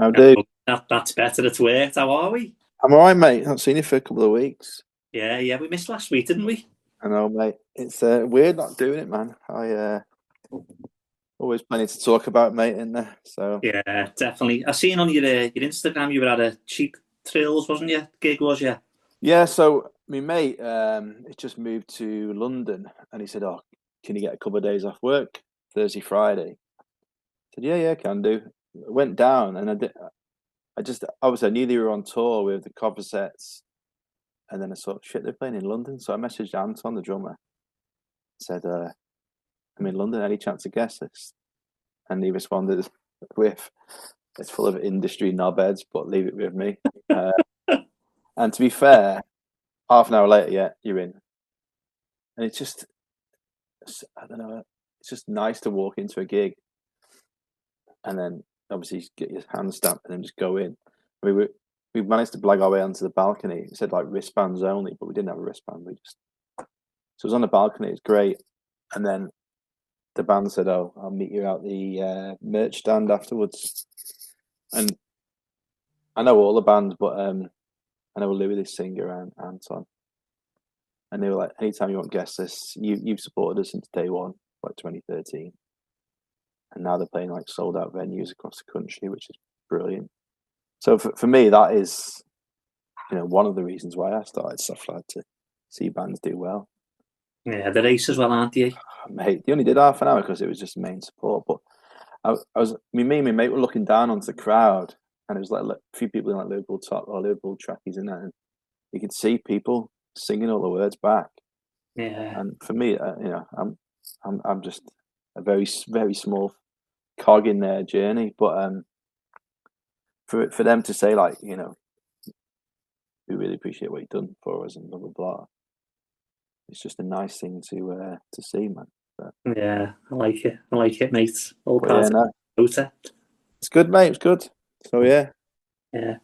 How do? That's better. It's worked. How are we? I'm all right, mate. Not seen you for a couple of weeks. Yeah. We missed last week, didn't we? I know, mate. It's weird not doing it, man. I always plenty to talk about, mate, in there. So Yeah, definitely. I seen on your Instagram you were at a cheap thrills, wasn't you? Gig was you? yeah, so my mate, he just moved to London, and he said, "Oh, can you get a couple of days off work Thursday, Friday?" I said, "Yeah, can do." I went down, and I did. I just obviously I knew they were on tour with the Coversets, and then I thought, shit, they're playing in London. So I messaged Anton, the drummer, said, "I'm in London. Any chance to guess this?" And he responded with, "It's full of industry knobheads, but leave it with me." Uh, and to be fair, half an hour later, yeah, you're in. And it's just, I don't know, it's just nice to walk into a gig and then obviously get your hand stamped and then just go in. We managed to blag our way onto the balcony. It said like wristbands only, but we didn't have a wristband. So it was on the balcony. It's great. And then the band said, "Oh, I'll meet you out the merch stand afterwards." And I know all the bands, but I know Louis, the singer, and Anton. And they were like, "Anytime you want to guess this, you've supported us since day one, like 2013." And now they're playing like sold out venues across the country, which is brilliant. So for me, that is, one of the reasons why I started Soft Lad, to see bands do well. Yeah, the race as well, aren't you? Mate, they only did half an hour because it was just main support. But me and my mate were looking down onto the crowd, and it was like a few people in like Liverpool top or Liverpool trackies in there, and you could see people singing all the words back. Yeah. And for me, I'm just a very very small cog in their journey. But for them to say like, we really appreciate what you've done for us and blah blah blah, it's just a nice thing to see, man. Yeah, I like it. I like it, mate. All But yeah, part of no, the motor. it's good, mate. It's good. So yeah, Yeah.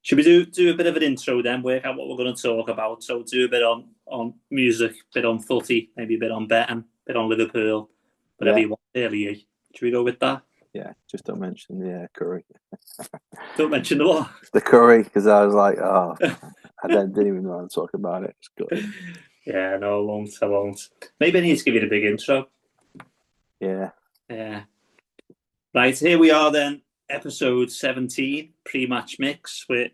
Should we do a bit of an intro then? Work out what we're going to talk about. So do a bit on music, bit on footy, maybe a bit on betting, bit on Liverpool, whatever yeah, you want. Really, should we go with that? yeah. Just don't mention the curry, Don't mention the what. the curry, because I was like, oh, I then didn't even want to talk about it. It's good. Yeah, no, I won't. I won't. Maybe I need to give you the big intro. Yeah. Yeah. Right, here we are then, episode 17, pre-match mix with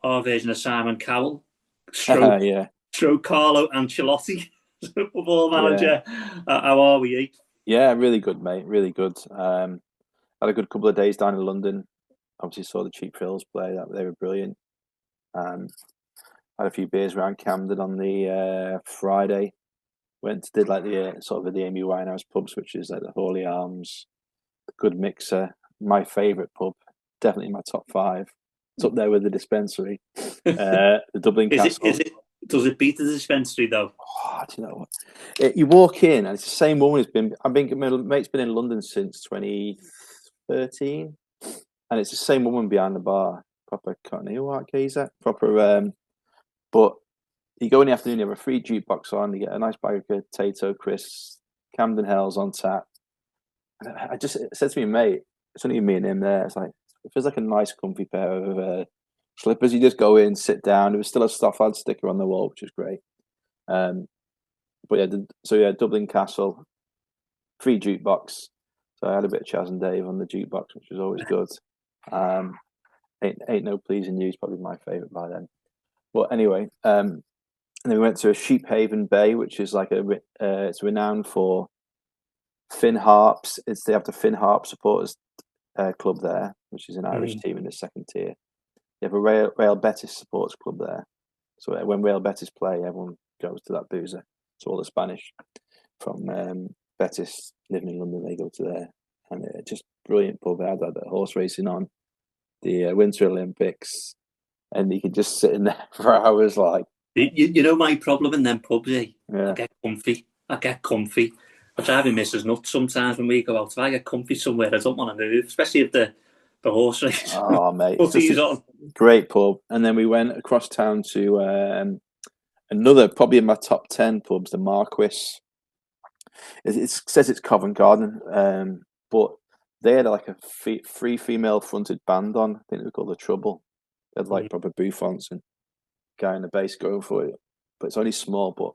our version of Simon Cowell, stroke, Yeah, stroke Carlo Ancelotti, football yeah, manager. How are we? yeah. Really good, mate. Really good. Had a good couple of days down in London. Obviously saw the Cheap Thrills play. That they were brilliant. Had a few beers around Camden on the Friday. Did like the sort of the Amy Winehouse pubs, which is like the Hawley Arms, the Good Mixer. My favourite pub, definitely in my top five. It's up there with the Dispensary, the Dublin Is it? Castle. Does it beat the dispensary though? Oh, do you know what? You walk in and it's the same woman who's been. My mate's been in London since 2013, and it's the same woman behind the bar. Proper Courtney White geezer. Proper. But you go in the afternoon, you have a free jukebox on, you get a nice bag of potato crisps, Camden Hells on tap. And I just said to me, mate, it's only me and him there. It's like, it feels like a nice, comfy pair of slippers. You just go in, sit down. There was still a Stoffad sticker on the wall, which is great. But yeah, Dublin Castle, free jukebox. So I had a bit of Chaz and Dave on the jukebox, which was always good. Ain't No Pleasing You is probably my favourite by then. But anyway, and then we went to a Sheephaven Bay, which is like it's renowned for Finn Harps. They have the Finn Harp supporters club there, which is an Irish team in the second tier. They have a Real Betis supporters club there. So when Real Betis play, everyone goes to that boozer. So all the Spanish from Betis living in London, they go to there. And just brilliant pub. They had the horse racing on, the Winter Olympics, and you could just sit in there for hours like. You know my problem in them pubs, eh? Yeah. I get comfy. I drive my missus nuts sometimes when we go out. If I get comfy somewhere, I don't want to move, especially if the horse race Oh, mate, it's footy's just a on. great pub. And then we went across town to another, probably in my top 10 pubs, the Marquis. It says it's Covent Garden, but they had like a free female fronted band on. I think they were called The Trouble. They had like proper bouffants and guy in the bass going for it. But it's only small. But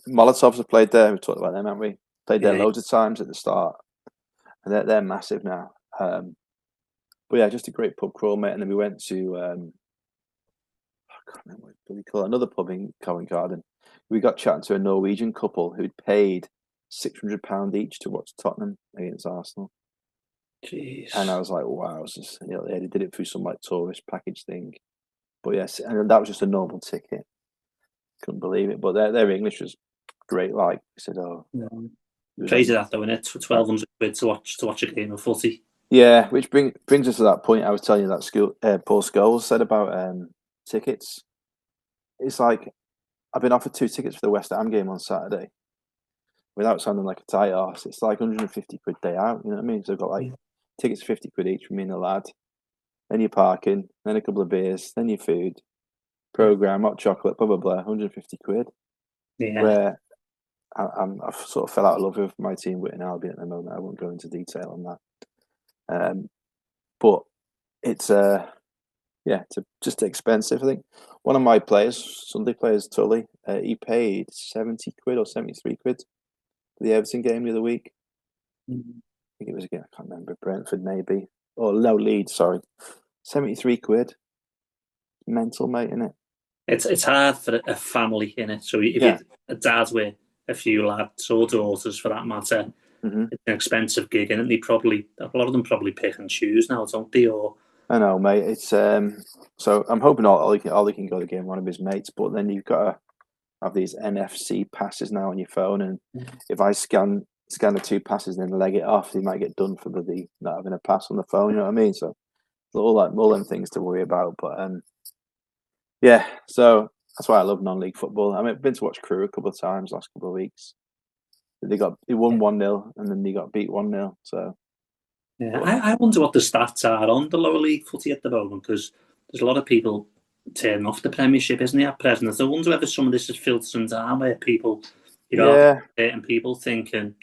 Molotovs have played there. We've talked about them, haven't we? Played there loads of times at the start. And they're massive now. But yeah, just a great pub crawl, mate. And then we went to I can't remember what they call it, another pub in Covent Garden. We got chatting to a Norwegian couple who'd paid £600 each to watch Tottenham against Arsenal. Jeez. And I was like, wow, they did it through some like tourist package thing. But yes, and that was just a normal ticket. Couldn't believe it. But their English was great. Like I said, crazy that though, isn't it? For £1,200 to watch a game of footy. Yeah, which brings us to that point I was telling you that Paul Scholes said about tickets. It's like I've been offered 2 tickets for the West Ham game on Saturday. Without sounding like a tight arse, it's like £150 day out. You know what I mean? So I've got like tickets £50 each for me and the lad. Then your parking, then a couple of beers, then your food, program, hot chocolate, blah blah blah, £150. Yeah. Where I've sort of fell out of love with my team, Witten Albion at the moment. I won't go into detail on that. But it's it's just expensive. I think one of my players, Sunday players, Tully, he paid £70 or £73 for the Everton game the other week. I think it was again, I can't remember, Brentford maybe. Or no, Leeds, sorry. £73. Mental, mate, innit? It's hard for a family, innit? So if you're a dad with a few lads or daughters for that matter, it's an expensive gig, and a lot of them probably pick and choose now, don't they? Or I know, mate. It's so I'm hoping Ollie can go to the game, one of his mates, but then you've got to have these NFC passes now on your phone, and if I scan the 2 passes and then leg it off, you might get done for not having a pass on the phone. You know what I mean? So all them things to worry about. But yeah, so that's why I love non-league football. I mean, I've been to watch Crewe a couple of times last couple of weeks. They won 1-0 and then they got beat 1-0. So yeah, I wonder what the stats are on the lower league footy at the moment, because there's a lot of people turning off the Premiership, isn't there, at present? I wonder whether some of this is filtering down where people, certain people thinking,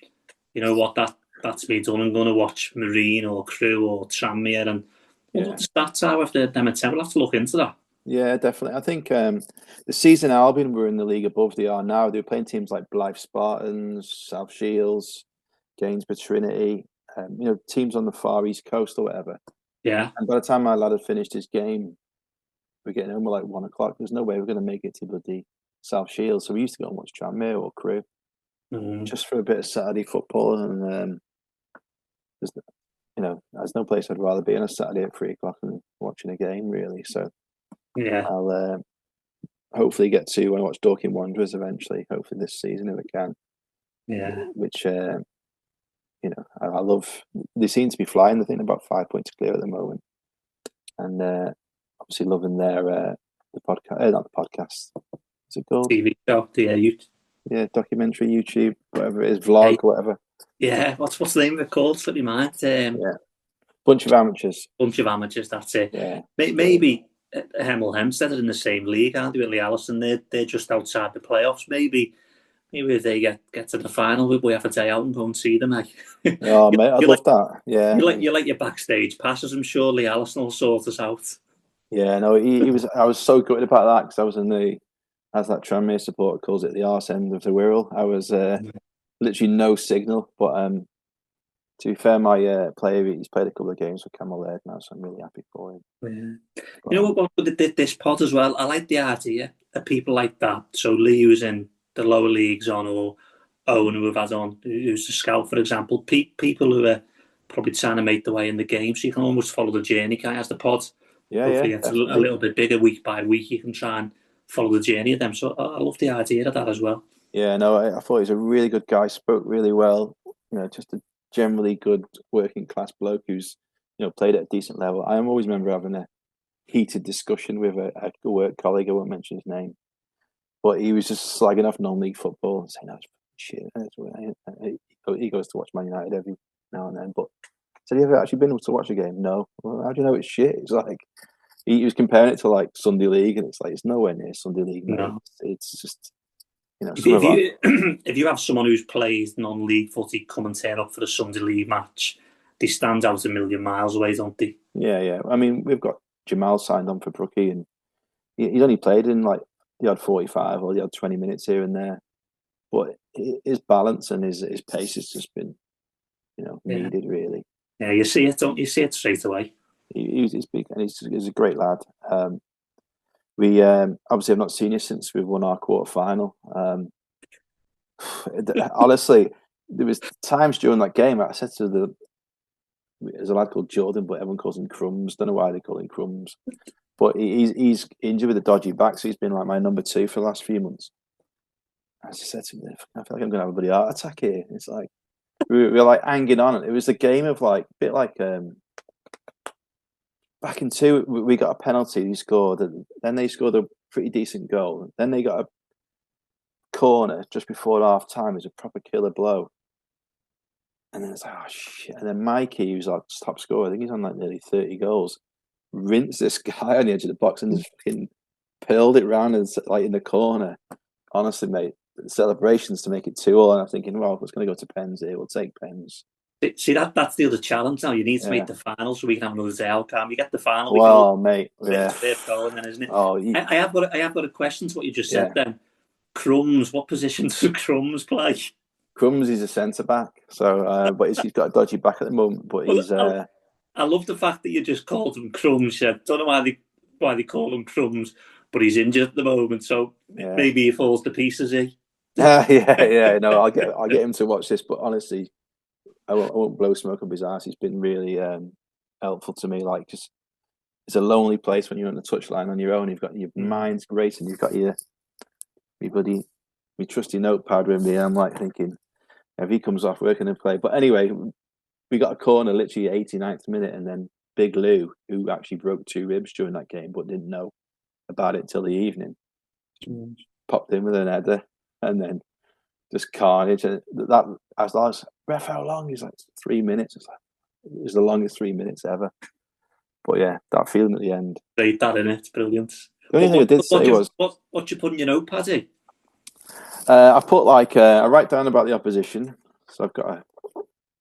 you know what, that's me done. I'm going to watch Marine or Crewe or Tranmere, and what the stats are with them attempt. We'll have to look into that. Yeah, definitely. I think the season Albion were in the league above they are now. They were playing teams like Blythe Spartans, South Shields, Gainsborough Trinity, teams on the far east coast or whatever. Yeah. And by the time my lad had finished his game, we're getting home at like 1 o'clock. There's no way we're going to make it to bloody South Shields. So we used to go and watch Tranmere or Crewe just for a bit of Saturday football. And there's no place I'd rather be on a Saturday at 3 o'clock than watching a game, really. So yeah, I'll hopefully get to when I watch Dorking Wanderers eventually. Hopefully this season if I can. Yeah. Which I love. They seem to be flying. They're about 5 points clear at the moment, and obviously loving their the podcast. Not the podcast. Is it called TV show? Yeah, documentary, YouTube, whatever it is, vlog, whatever. Yeah, what's the name of it called? Slip your mind. Bunch of amateurs. That's it. Yeah. Maybe Hemel Hempstead are in the same league, aren't they, with Lee Allison? They're just outside the playoffs. Maybe if they get to the final, we have a day out and go and see them. Oh, mate, I'd love that. Yeah. You like your backstage passes. I'm sure Lee Allison will sort us out. Yeah, no, he was. I was so gutted about that because I was in as that Tranmere supporter calls it, the arse end of the Wirral. I was literally no signal. But to be fair, my player, he's played a couple of games for Camel Laird now, so I'm really happy for him. Yeah. But, you know what with this pod as well? I like the idea of people like that. So Lee, who's in the lower leagues on, or Owen, who we've had on, who's a scout, for example, people who are probably trying to make the way in the game, so you can almost follow the journey, kind of, as the pod. Hopefully it's a little bit bigger week by week. You can try and follow the journey of them. So I love the idea of that as well. Yeah, no, I thought he was a really good guy. Spoke really well. Just a generally good working class bloke who's played at a decent level. I always remember having a heated discussion with a work colleague. I won't mention his name, but he was just slagging off non-league football and saying that's shit. He goes to watch Man United every now and then, but said, "Have you ever actually been able to watch a game?" No. Well, how do you know it's shit? It's like he was comparing it to like Sunday League, and it's like it's nowhere near Sunday League. No. It's just if you have someone who's played non-league footy come and turn up for the Sunday League match, they stand out a million miles away, don't they? Yeah. I mean, we've got Jamal signed on for Brookie, and he's only played in like the odd 45 or the odd 20 minutes here and there. But his balance and his pace has just been, needed really. Yeah, you see it, don't you? See it straight away. He's big, and he's a great lad. We obviously have not seen you since we've won our quarter final. Honestly, there was times during that game I said to there's a lad called Jordan, but everyone calls him Crumbs. Don't know why they call him Crumbs. But he's injured with a dodgy back, so he's been like my number 2 for the last few months. I just said to him, I feel like I'm going to have a bloody heart attack here. It's like we were like hanging on. It was a game of like a bit like back in 2, we got a penalty. He scored, and then they scored a pretty decent goal. Then they got a corner just before half time. It was a proper killer blow. And then it's like, oh shit. And then Mikey, who's our top scorer, I think he's on like nearly 30 goals, rinsed this guy on the edge of the box and just fucking pearled it round and like in the corner. Honestly, mate, celebrations to make it 2-2. And I'm thinking, well, it's going to go to pens here. We'll take pens. See, that's the other challenge now. You need to make the final so we can have another day outcome. You get the final. Well, mate, it's going then, isn't it? Oh, I have got a question to what you just said then. Crumbs, what position does Crumbs play? Crumbs is a centre back, so but he's got a dodgy back at the moment. But he's. I love the fact that you just called him Crumbs. I don't know why they call him Crumbs, but he's injured at the moment, so maybe he falls to pieces. Yeah. No, I'll get him to watch this, but honestly, I won't blow smoke up his ass. He's been really helpful to me. Like, just it's a lonely place when you're on the touchline on your own. You've got your mind's great, and you've got your trusty notepad with me. I'm like thinking, if he comes off, where can he play? But anyway, we got a corner literally 89th minute, and then Big Lou, who actually broke 2 ribs during that game, but didn't know about it till the evening, popped in with an header, and then just carnage. And that I was like, ref, how long? He's like 3 minutes. It's like it was the longest 3 minutes ever. But yeah, that feeling at the end. Great, that in it. It's brilliant. The only thing I did say was, what you put in your notepad? I put like I write down about the opposition. So I've got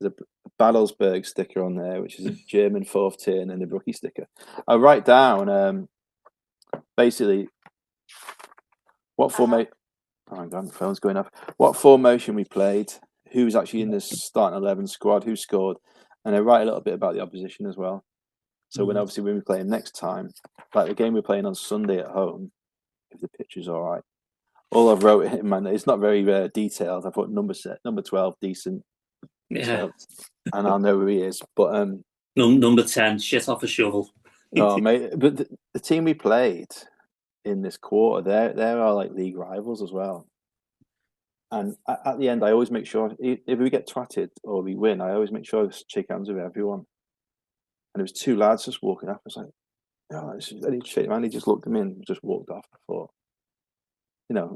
a Badelsberg sticker on there, which is a German 4th tier, and then the Brookie sticker. I write down basically what formation. Oh, hang on, the phone's going off. What formation we played, who's actually in the starting 11 squad, who scored, and I write a little bit about the opposition as well. So when we play them next time, like the game we're playing on Sunday at home, if the pitch is all right, all I've wrote in man, it's not very detailed. I put number 12, decent. Yeah. And I'll know who he is. But number 10, shit off a shovel. Oh, mate! But the team we played in this quarter, they're our like league rivals as well. And at the end, I always make sure if we get twatted or we win, I always make sure I shake hands with everyone. And there was 2 lads just walking up. I was like, I need to shake him hand. He just looked at me and just walked off. I thought,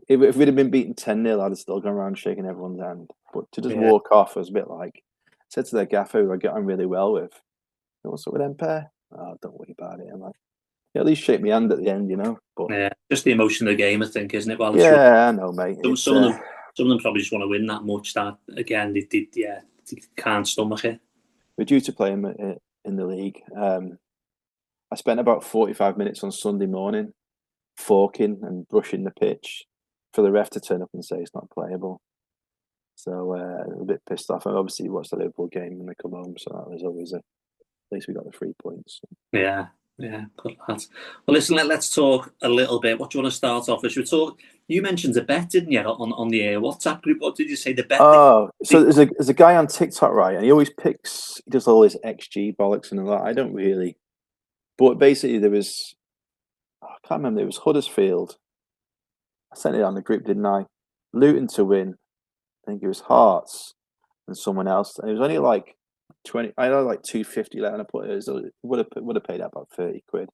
if we'd have been beaten 10-0, I'd have still gone around shaking everyone's hand. But to just walk off was a bit like, I said to their gaffer, who I get on really well with, what's up with them pair? Oh, don't worry about it. I'm like, at least shake my hand at the end, But yeah, just the emotion of the game, I think, isn't it? I know, mate. Some of them probably just want to win that much that again they can't stomach it. We're due to play him in the league. I spent about 45 minutes on Sunday morning forking and brushing the pitch for the ref to turn up and say it's not playable. So a bit pissed off. I obviously watched the Liverpool game when they come home, so that was always at least we got the 3 points. Yeah, good lad. Well, listen, let's talk a little bit. What do you want to start off with? Should we talk? You mentioned a bet, didn't you, on the WhatsApp group? What did you say? The bet? Oh, so there's a guy on TikTok, right? And he always he does all his XG bollocks and all that. I don't really. But basically, there was, I can't remember, it was Huddersfield. I sent it on the group, didn't I? Luton to win. I think it was Hearts and someone else. And it was only like 20. I had like 250 left, and I put it would have paid out about 30 quid.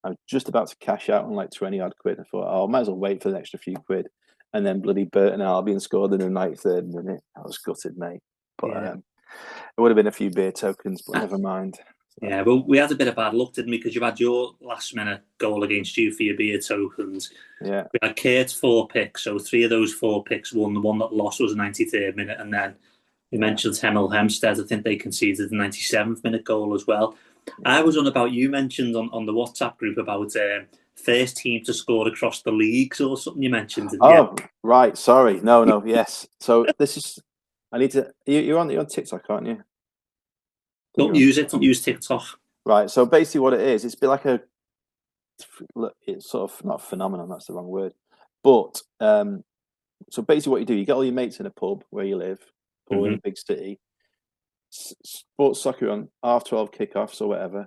I was just about to cash out on like 20 odd quid. I thought, I might as well wait for the extra few quid. And then bloody Burton Albion scored in the 93rd minute. I was gutted, mate. But it would have been a few beer tokens, but never mind. Yeah, well, we had a bit of bad luck, didn't we? Because you had your last minute goal against you for your beer tokens. Yeah. We had Kurt's 4 picks, so 3 of those 4 picks won. The one that lost was a 93rd minute, and then You mentioned Hemel Hempstead. I think they conceded the 97th minute goal as well. I was on about, you mentioned on the WhatsApp group about first team to score across the leagues or something you mentioned. Oh, right. Sorry. No. Yes. So this is, I need to, you're on TikTok, aren't you? Don't use TikTok. Right. So basically what it is, it's been like it's sort of not a phenomenon, that's the wrong word. But so basically what you do, you get all your mates in a pub where you live, or in a big city, sports soccer on 12:30 kickoffs or whatever.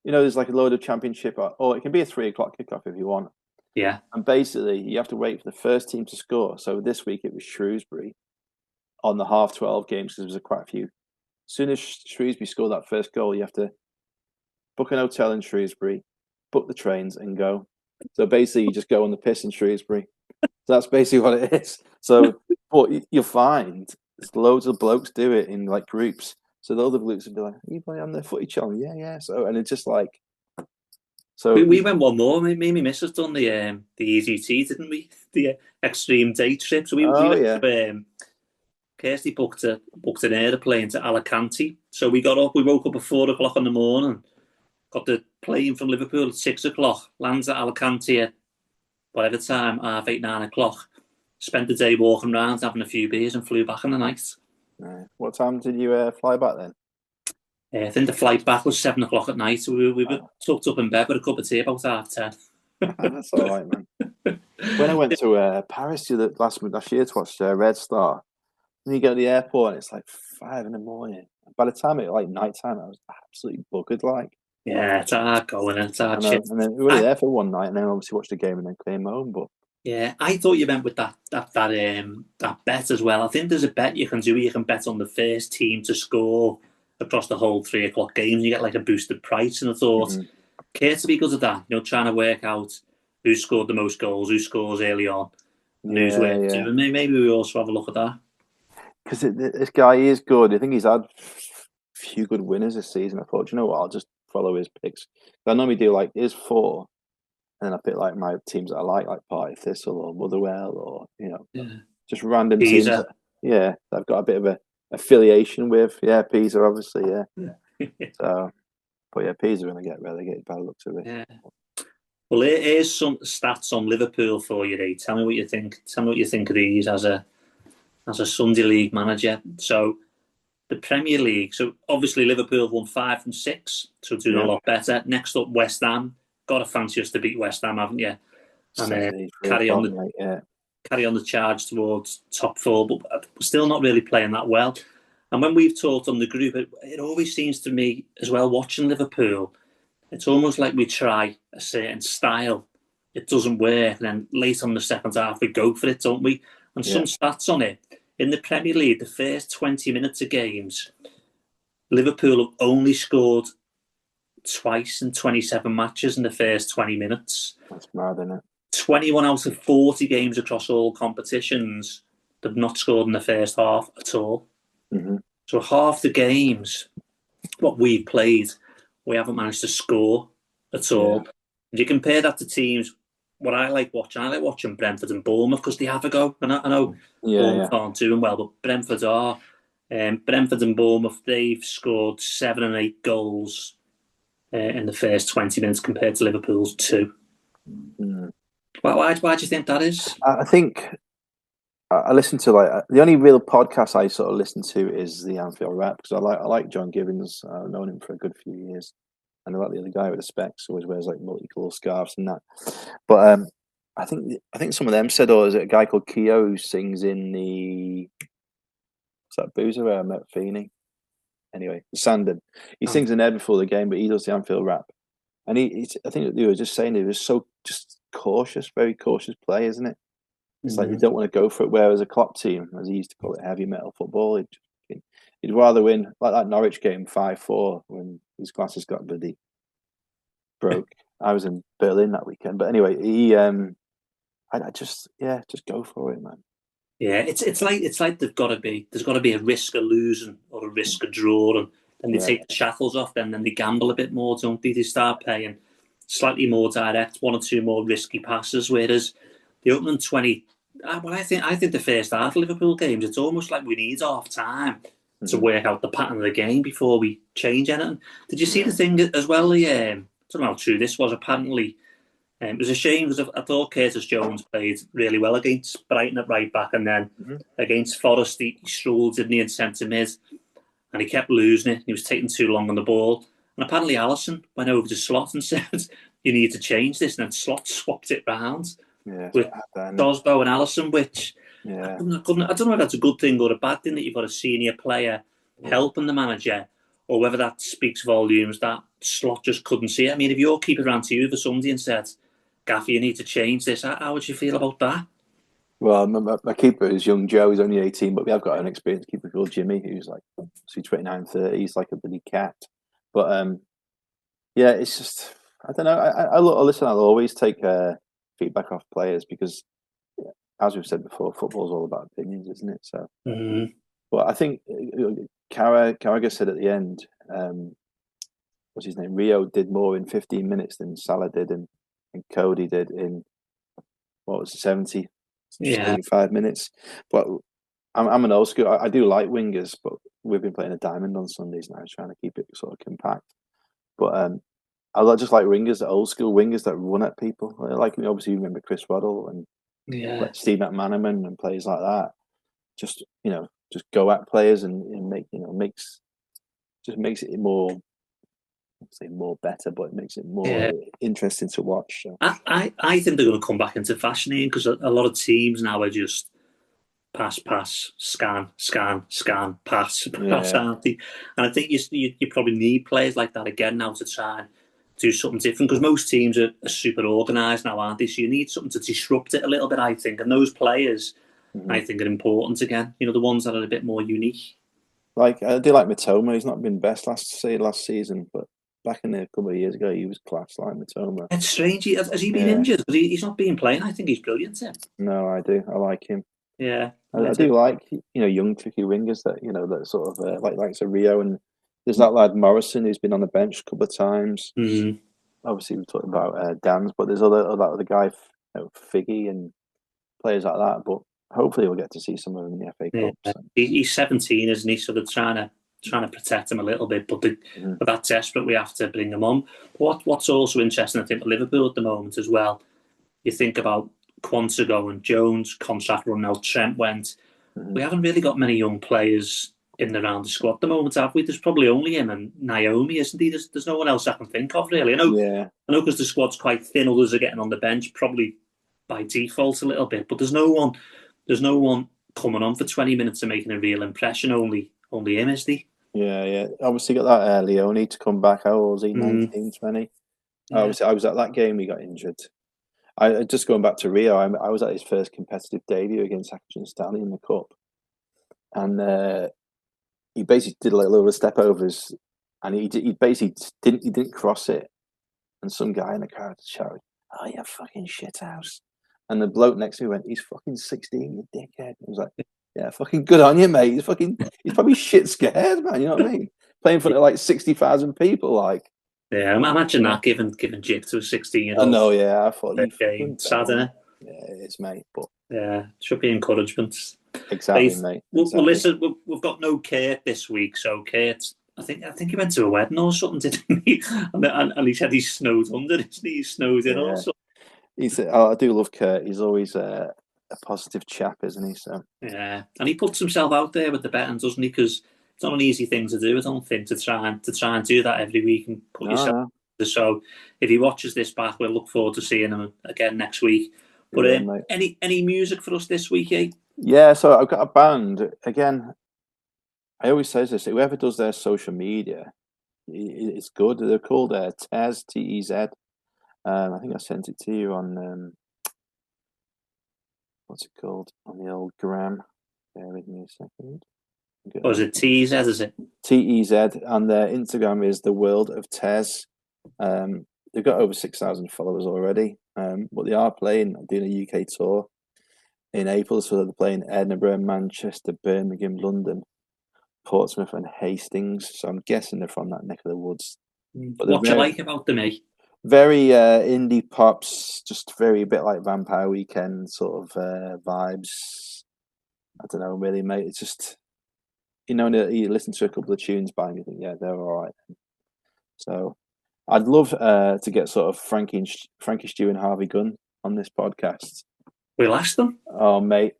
There's like a load of championship, or it can be a 3:00 kickoff if you want. Yeah. And basically you have to wait for the first team to score. So this week it was Shrewsbury on the 12:30 games, because there was quite a few. As soon as Shrewsbury scored that first goal, you have to book an hotel in Shrewsbury, book the trains, and go. So basically, you just go on the piss in Shrewsbury. So that's basically what it is. So, but you'll find loads of blokes do it in like groups. So the other blokes will be like, "Are you playing on the footy channel?" Yeah. So, and it's just like, so we went one more. Me and my missus done the EGT, didn't we? The extreme day trip. So we went to, Kirsty booked an airplane to Alicante. So we woke up at 4:00 in the morning, got the plane from Liverpool at 6:00, lands at Alicante at whatever time, 8:30, 9:00. Spent the day walking around, having a few beers, and flew back in the night. What time did you fly back then? I think the flight back was 7:00 at night. So we were tucked up in bed with a cup of tea about 10:30. That's all right, man. When I went to Paris last year to watch Red Star, and you go to the airport and it's like 5 a.m. By the time it like nighttime, I was absolutely buggered. Like, yeah, it's hard going. It's hard shit. And then we were there for one night, and then obviously watched the game and then came home. But yeah, I thought you meant with that bet as well. I think there's a bet you can do. You can bet on the first team to score across the whole 3:00 games. You get like a boosted price. And I thought, care to be good at that. Trying to work out who scored the most goals, who scores early on, and who's worked to. And maybe we also have a look at that. Because this guy is good. I think he's had a few good winners this season. I thought, you know what, I'll just follow his picks. I normally do like his 4, and then I pick like my teams that I like Party Thistle or Motherwell, or just random Pisa. teams. I've got a bit of a affiliation with. Yeah, Pisa, obviously. Yeah. So, but yeah, Pisa are going to get relegated by the looks of it. Yeah. Well, here's some stats on Liverpool for you, Ray. Tell me what you think. Tell me what you think of these as a Sunday League manager. So the Premier League. So obviously Liverpool won 5 from 6, so doing a lot better. Next up, West Ham. Got to fancy us to beat West Ham, haven't you? And carry on the charge towards top 4, but we're still not really playing that well. And when we've talked on the group, it always seems to me as well, watching Liverpool, it's almost like we try a certain style, it doesn't work, and then late on the second half we go for it, don't we? And some stats on it. In the Premier League, the first 20 minutes of games, Liverpool have only scored twice in 27 matches in the first 20 minutes. That's mad, isn't it? 21 out of 40 games across all competitions, they've not scored in the first half at all. So half the games, what we've played, we haven't managed to score at all. And you compare that to teams, what I like watching Brentford and Bournemouth, because they have a go. And I know Bournemouth aren't doing well, but Brentford are. Brentford and Bournemouth, they've scored 7 and 8 goals in the first 20 minutes compared to Liverpool's 2. Why do you think that is? I think I listen to the only real podcast I sort of listen to is the Anfield Rap, because I like John Gibbons. I've known him for a good few years, and I like the other guy with the specs, always wears like multicolour scarves and that. But I think some of them said, is it a guy called Keo who sings in the what's that boozer where I met Feeney? Anyway, Sandon. He sings in there before the game, but he does the Anfield Rap, and I think you were just saying he was so just cautious, very cautious play, isn't it? It's like they don't want to go for it. Whereas a Klopp team, as he used to call it, heavy metal football, he'd rather win like that Norwich game 5-4 when his glasses got bloody broke. I was in Berlin that weekend, but anyway, he, I just go for it, man. Yeah, it's like there's got to be a risk of losing or a risk of drawing, and they take the shackles off. Then they gamble a bit more, don't they? They start playing slightly more direct, 1 or 2 more risky passes, whereas the opening 20 I think the first half of Liverpool games, it's almost like we need half time to Mm-hmm. work out the pattern of the game before we change anything. Did you see Yeah. the thing as well? I don't know how true this was. Apparently, it was a shame because I thought Curtis Jones played really well against Brighton at right back, and then Mm-hmm. against Forest he struggled, didn't he, in centre mid, and he kept losing it. He was taking too long on the ball, and apparently Allison went over to Slot and said, "You need to change this," and then Slot swapped it round Yeah, it's with bad then. Dosbo and Allison, which Yeah. I don't know if that's a good thing or a bad thing that you've got a senior player helping the manager, or whether that speaks volumes that Slot just couldn't see it. I mean, if your keeper ran to you for Sunday and said, "Gaffy, you need to change this," how would you feel about that? Well, my keeper is young Joe. He's only 18, but we have got an experienced keeper called Jimmy, who's like, so 29, 30. He's like a bloody cat. But yeah, it's just, I don't know. Listen, I'll always take feedback off players because, as we've said before, football's all about opinions, isn't it? So, but I think Carragher said at the end, what's his name? Rio did more in 15 minutes than Salah did, and Cody did in, what was it, 70, Yeah, 75 minutes. But I'm an old school. I do like wingers, but we've been playing a diamond on Sundays now, trying to keep it sort of compact. But I just like wingers, the old school wingers that run at people. Like, obviously, you remember Chris Waddle and yeah, like Steve McManaman and players like that. Just just go at players and make makes it more, I'd say more better, but it makes it more yeah. interesting to watch. So. I think they're going to come back into fashion because a lot of teams now are just pass, pass, scan, scan, scan, pass, pass, Yeah, aren't they? And I think you probably need players like that again now to try and do something different because most teams are super organised now, aren't they? So you need something to disrupt it a little bit, I think. And those players, mm-hmm. I think, are important again. The ones that are a bit more unique. Like I do like Matoma. He's not been best last season, but back in a couple of years ago, he was class like Matoma. It's strange. Has he been Yeah, injured? He's not been playing. I think he's brilliant, Tim. no, I do. I like him. Yeah, I I do. do like young tricky wingers that that sort of like a Rio, and there's that lad Morrison who's been on the bench a couple of times. Mm. Obviously, we're talking about Dan's, but there's other guy, Figgy and players like that. But hopefully, we'll get to see some of them in the FA Yeah, Cup. So. he's 17, isn't he? So they're trying to protect him a little bit, but Mm-hmm. but that's desperate. We have to bring him on. What's also interesting, I think, at Liverpool at the moment as well. You think about Quantico and Jones contract running out. Trent went. Mm-hmm. We haven't really got many young players in the round the squad at the moment, have we? There's probably only him and Naomi, isn't he? There's no one else I can think of really. Yeah, I know because the squad's quite thin. Others are getting on the bench, probably by default a little bit. But there's no one. There's no one coming on for 20 minutes and making a real impression. Only him, is he? yeah. Obviously, got that Leone to come back. How old was he? Mm, 19, 20? yeah. I was at that game. He got injured. I just going back to Rio. I was at his first competitive debut against Accrington Stanley in the cup, and he basically did like a little step overs, and he basically didn't cross it, and some guy in the crowd shouted, "Oh, you fucking shithouse!" And the bloke next to me went, "He's fucking 16, you dickhead." I was like, "Yeah, fucking good on you, mate. He's probably shit scared, man. You know what I mean? Playing in front of like 60,000 people, like." Yeah, imagine that giving jib to a 16-year I old. know, yeah. I thought you Game. fucking Sad, bell. innit? Yeah, it is, mate. But Yeah, should be encouragement. exactly, Dave, mate. well, Exactly. listen, we've got no Kurt this week, so Kurt, I think he went to a wedding or something, didn't he? And he said he's snowed under, isn't he? He's snowed in Yeah. also. I do love Kurt. He's always a positive chap, isn't he? So Yeah, and he puts himself out there with the betting, doesn't he? Because it's not an easy thing to do. I don't think to try and do that every week and put no, yourself. no. So if he watches this back, we'll look forward to seeing him again next week. But Yeah, mate. any music for us this week, eh? Yeah, so I've got a band again. I always say this: whoever does their social media, it's good. They're called Tez, Tez. I think I sent it to you on what's it called on the old gram. Bear with me a second. Or is it TZ, is it? Tez, and their Instagram is the World of Tez. They've got over 6,000 followers already. But they are doing a UK tour in April, so they're playing Edinburgh, Manchester, Birmingham, London, Portsmouth, and Hastings. So I'm guessing they're from that neck of the woods. But What you like about them, eh? Very indie pops, just very a bit like Vampire Weekend sort of vibes. I don't know, really, mate. It's just you listen to a couple of tunes by them, you think, yeah, they're all right. So I'd love to get sort of Frankie Stew and Harvey Gunn on this podcast. We'll ask them. Oh, mate,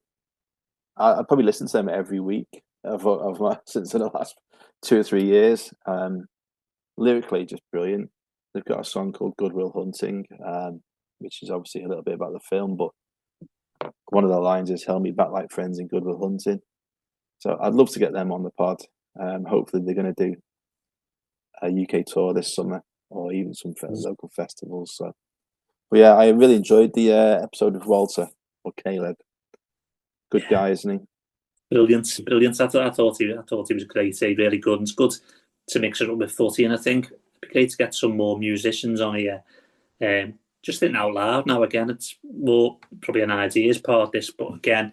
I probably listen to them every week since the last 2 or 3 years. Lyrically, just brilliant. They've got a song called Good Will Hunting, which is obviously a little bit about the film, but one of the lines is "Held me back like friends in Good Will Hunting." So I'd love to get them on the pod. Hopefully, they're going to do a UK tour this summer, or even some local festivals. So, but yeah, I really enjoyed the episode with Walter or Caleb. Good guy, isn't he? Brilliant. I thought he was great. Really good. And it's good to mix it up with footy, and I think it'd be great to get some more musicians on here. Just thinking out loud now. Again, it's more probably an ideas part this, but again,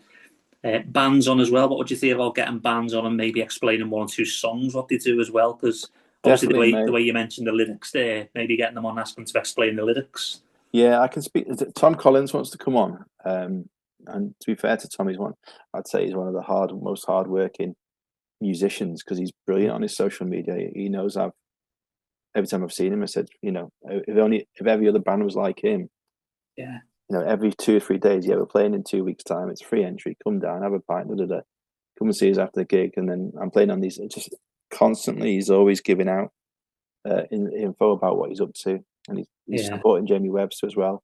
bands on as well. What would you think about getting bands on and maybe explaining 1 or 2 songs what they do as well? Because obviously the way you mentioned the lyrics there, maybe getting them on, asking them to explain the lyrics. Yeah, I can speak. Tom Collins wants to come on. And to be fair to Tom, I'd say he's one of the most hardworking musicians because he's brilliant on his social media. He knows every time I've seen him, I said, if every other band was like him, yeah, every 2 or 3 days, we're playing in 2 weeks' time. It's free entry. Come down, have a pint, come and see us after the gig, and then I'm playing on these. Just constantly, he's always giving out info about what he's up to, and he's supporting Jamie Webster as well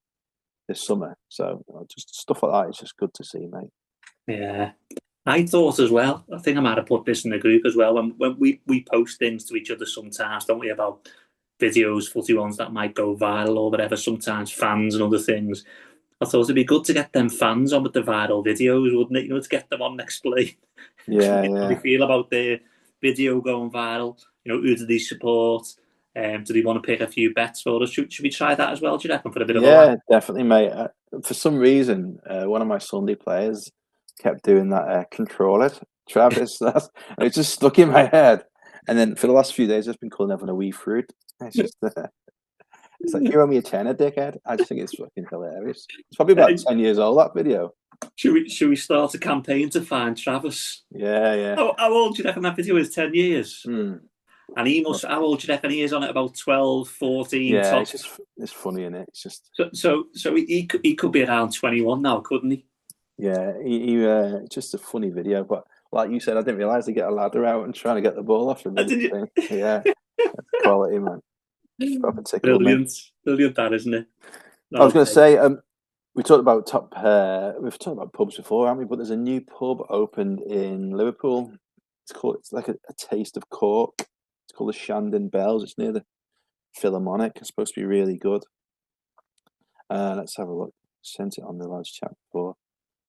this summer. So just stuff like that. It's just good to see, mate. Yeah. I thought as well, I think I might have put this in the group as well, when we post things to each other sometimes, don't we, about videos, footy ones that might go viral or whatever, sometimes fans and other things. I thought it'd be good to get them fans on with the viral videos, wouldn't it? To get them on and explain how they feel about their video going viral. Who do they support? Do they want to pick a few bets for us? Should we try that as well, do you reckon, for a bit of a laugh? Yeah, definitely, mate. For some reason, one of my Sunday players kept doing that control it, Travis. It just stuck in my head. And then for the last few days, I've been calling everyone a wee fruit. It's just, it's like, you owe me a tenner, dickhead. I just think it's fucking hilarious. It's probably about 10 years old, that video. Should we start a campaign to find Travis? Yeah. How old do you reckon that video is? 10 years? And he must, how old do you reckon he is on it? About 12, 14? Yeah, top? it's funny, isn't it? It's just... So he could be around 21 now, couldn't he? Yeah, he just a funny video, but like you said, I didn't realise they get a ladder out and trying to get the ball off him. Yeah, that's quality, man. Proper tickle, brilliant, that, isn't it? I was going to say, we've talked about pubs before, haven't we? But there's a new pub opened in Liverpool. It's like a taste of Cork. It's called the Shandon Bells. It's near the Philharmonic. It's supposed to be really good. Let's have a look. Sent it on the large chat before.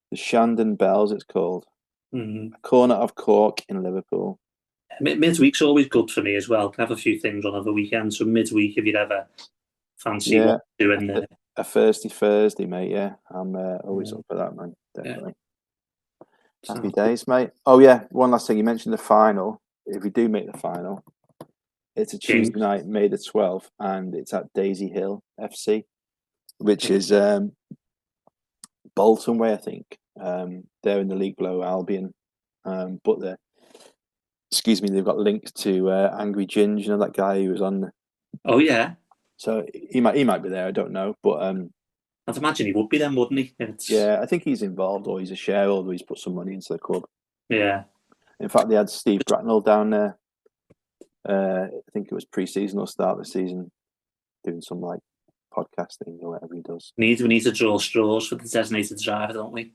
The Shandon Bells, it's called. A corner of Cork in Liverpool. Midweek's always good for me as well. Can have a few things on other weekends. So midweek, if you'd ever fancy what doing there. A Thursday, mate. Yeah, I'm always up for that, man. Definitely. Yeah. Happy days, mate. Oh yeah, one last thing. You mentioned the final. If we do make the final, it's a Tuesday night, May the 12th, and it's at Daisy Hill FC, which is Bolton way, I think. They're in the league below Albion, but they've got links to Angry Ginger, that guy who was on. Oh yeah. So he might be there. I don't know, but I'd imagine he would be then, wouldn't he? Yeah, I think he's involved, or he's a shareholder. He's put some money into the club. Yeah. In fact, they had Steve Bracknell down there. I think it was pre-season or start of the season, doing some like podcasting or whatever he does. We need to draw straws for the designated driver, don't we?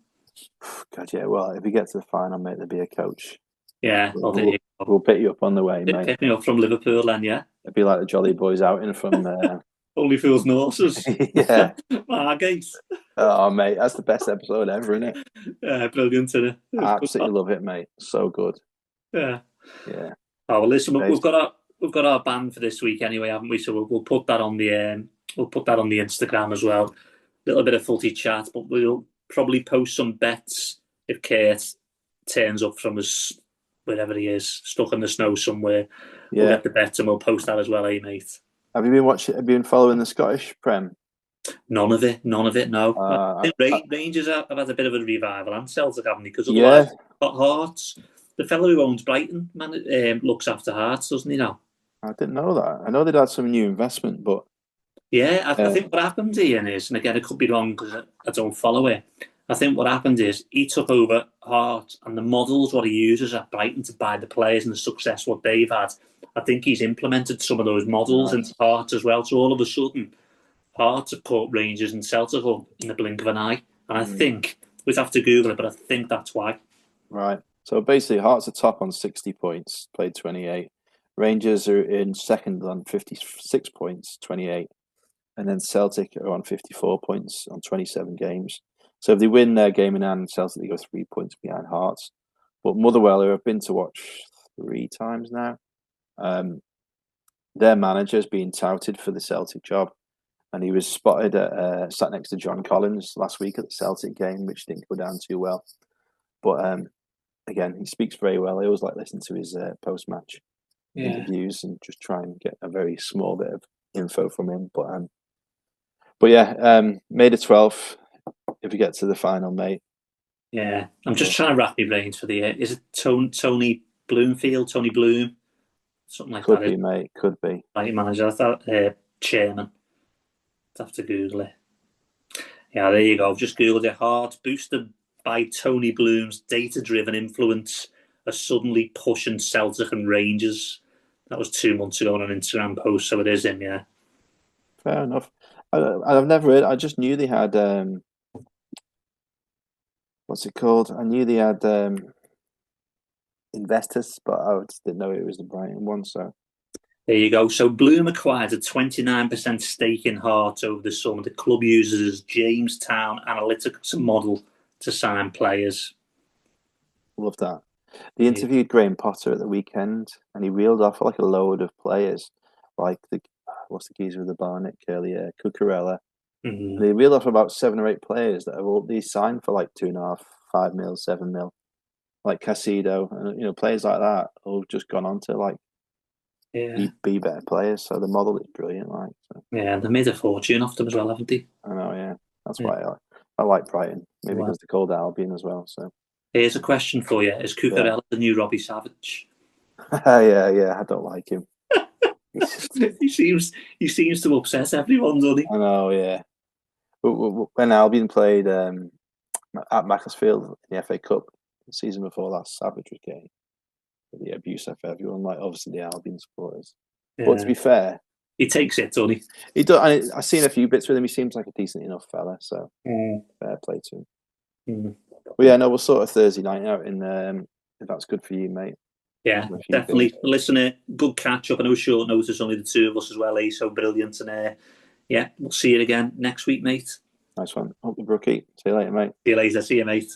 God, yeah. Well, if we get to the final, mate, there'll be a coach. Yeah, we'll pick you up on the way, mate. Pick me up from Liverpool, then, yeah. It'd be like the Jolly Boys outing from Only Fools and Horses. Yeah. Margate. Oh, mate, that's the best episode ever, isn't it? Yeah, brilliant, isn't it? I absolutely love it, mate. So good. Yeah. Oh, well, listen, we've got our band for this week anyway, haven't we? So we'll put that on the Instagram as well. A little bit of footy chat, but we'll probably post some bets if Kurt turns up from us wherever he is, stuck in the snow somewhere. We'll get the bets and we'll post that as well, mate? Have you been watching? Have you been following the Scottish Prem? None of it. No. I Uh, think Rangers have had a bit of a revival, and Celtic haven't, because otherwise, yeah, got Hearts. The fellow who owns Brighton looks after Hearts, doesn't he now? I didn't know that. I know they'd had some new investment, but Yeah, I uh, think what happened, Ian, is, and again, I could be wrong because I don't follow it. I think what happened is he took over Hart, and the models what he uses at Brighton to buy the players and the success what they've had. I think he's implemented some of those models right. into Hart as well. So all of a sudden, Hearts have caught Rangers and Celtic up in the blink of an eye. And I think we'd have to Google it, but I think that's why. Right. So basically, Hearts are top on 60 points, played 28. Rangers are in second on 56 points, 28. And then Celtic are on 54 points on 27 games. So if they win their game in hand, Celtic they go 3 points behind Hearts. But Motherwell, who I've been to watch 3 times now, their manager's been touted for the Celtic job. And he was spotted sat next to John Collins last week at the Celtic game, which didn't go down too well. But again, he speaks very well. I always like listening to his post-match interviews and just try and get a very small bit of info from him. But yeah, May the 12th, if we get to the final, mate. Yeah, I'm just trying to wrap my brains for the year. Is it Tony Bloomfield, Tony Bloom, something like Could that? be, mate. Could be. Like manager, I thought chairman. I'd have to Google it. Yeah, there you go. I've just Googled it. Hard boosted by Tony Bloom's data-driven influence are suddenly pushing Celtic and Rangers. That was 2 months ago on an Instagram post, so it is him, yeah. Fair enough. I've never heard. I just knew they had what's it called? I knew they had investors, but I just didn't know it was the Brighton one. So There you go. So Bloom acquired a 29% stake in Hearts over the summer. The club uses his Jamestown analytics model to sign players. love that. They interviewed Graham Potter at the weekend, and he reeled off like a load of players, like the what's the geezer with the barnet curly hair, Cucurella. Mm-hmm. They reeled off about 7 or 8 players that have all these signed for like 2.5, 5 mil, 7 mil, like Casido, and players like that who've just gone on to like be better players. So the model is brilliant, like. So. Yeah, they made a fortune off them as well, haven't they? I know, yeah. That's why I like Brighton. Maybe because they're called Albion as well. So here's a question for you: is Cucurella the new Robbie Savage? yeah. I don't like him. he seems to upset everyone, doesn't he? I know, yeah. But when Albion played at Macclesfield in the FA Cup the season before that, Savage was getting the abuse of everyone, like obviously the Albion supporters. Yeah. But to be fair, he takes it, doesn't he? He does. I've seen a few bits with him. He seems like a decent enough fella, so fair play to him. But yeah, no, we'll sort of Thursday night out in if that's good for you, mate. Yeah, definitely. Listen, good catch up. I know short notice, only the two of us as well, so brilliant. And yeah, we'll see you again next week, mate. Nice one. Hope the brookie. See you later, mate. See you later. See you, mate.